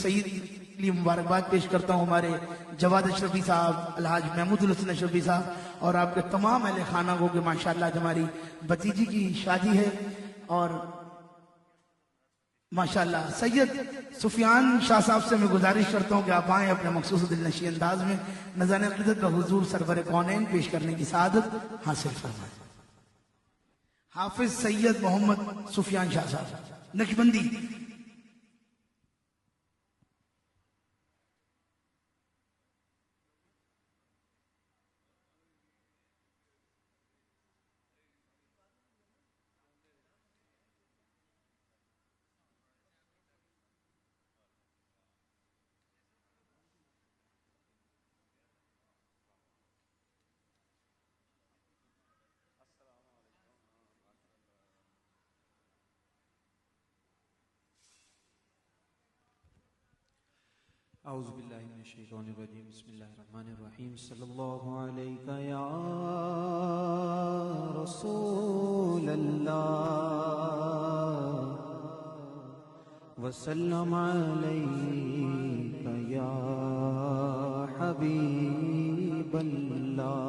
سید کے لیے مبارکباد پیش کرتا ہوں ہمارے جواد اشرفی صاحب، الحاج محمود الحسن اشرفی صاحب اور آپ کے تمام اہل خانہ کو کہ ماشاءاللہ آج ہماری بھتیجی کی شادی ہے. اور ماشاءاللہ سید سفیان شاہ صاحب سے میں گزارش کرتا ہوں کہ آپ آئیں اپنے مخصوص دل نشیں انداز میں نذران عقیدت کا حضور سرور کونین پیش کرنے کی سعادت حاصل فرمائیں. حافظ سید محمد سفیان شاہ صاحب نقشبندی. اعوذ باللہ من الشیطان الرجیم بسم اللہ الرحمن الرحیم صلی اللہ علیہ یا رسول اللہ وسلم علیہ یا حبیب اللہ.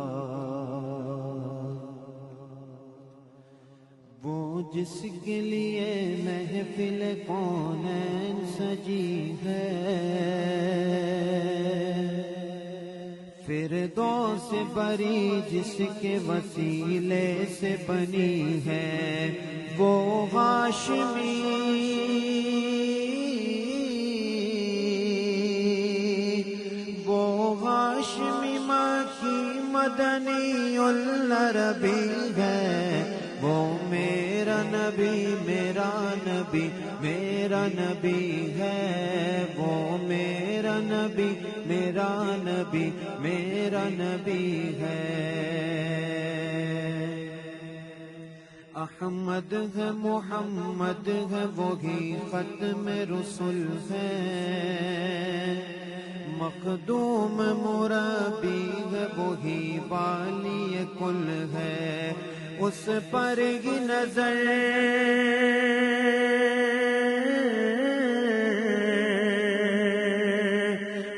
وہ جس کے لیے محفل کونین سجی ہے فردوس بری جس کے وسیلے سے بنی ہے وہ ہاشمی ماں کی مدنی العربی ہے. وہ میرا نبی میرا نبی میرا نبی ہے. وہ میرا نبی میرا نبی میرا نبی ہے. احمد ہے محمد ہے وہی ختم رسول ہے. مخدوم مربی ہے وہی والی کل ہے. اس پر ہی نظر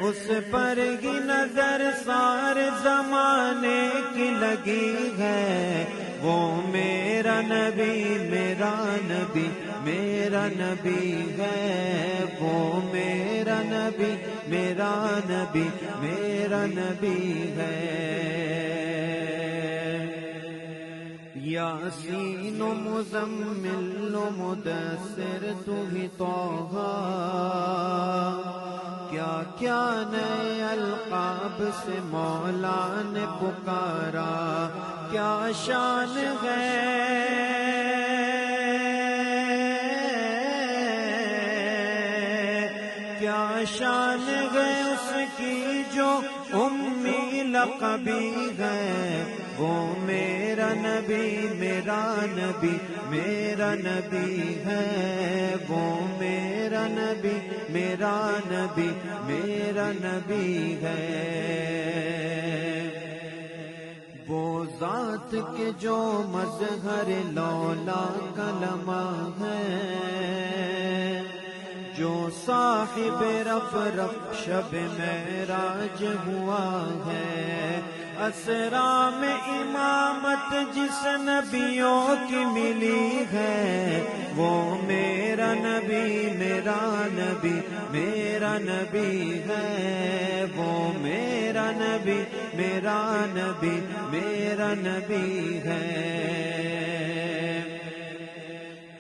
اس پر ہی نظر سارے زمانے کی لگی ہے. وہ میرا نبی میرا نبی میرا نبی ہے. وہ میرا نبی میرا نبی میرا نبی ہے. یاسین و مزمل و مدثر تو ہی طہ کیا کیا نئے القاب سے مولا نے پکارا. کیا شان ہے کیا شان ہے اس کی جو امی لقبی ہے. وہ میرا نبی میرا نبی میرا نبی ہے. وہ میرا نبی میرا نبی میرا نبی ہے. وہ ذات کے جو مظہر لولا کلمہ ہے جو صاحب رف شب معراج ہوا ہے. اسرا میں امامت جس نبیوں کی ملی ہے وہ میرا نبی میرا نبی میرا نبی ہے. وہ میرا نبی میرا نبی میرا نبی ہے.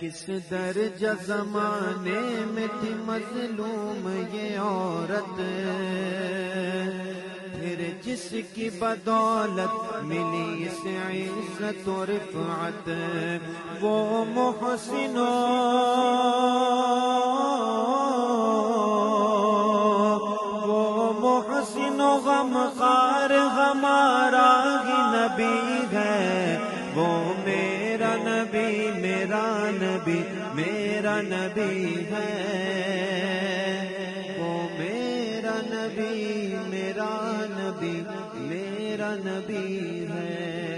کس درجہ زمانے میں تھی مظلوم یہ عورت پھر جس کی بدولت ملی اسے عزت و رفعت. وہ محسن و غمخوار ہمارا ہی نبی ہے. وہ میرا نبی میرا نبی میرا نبی ہے. وہ میرا نبی میرا نبی میرا نبی ہے.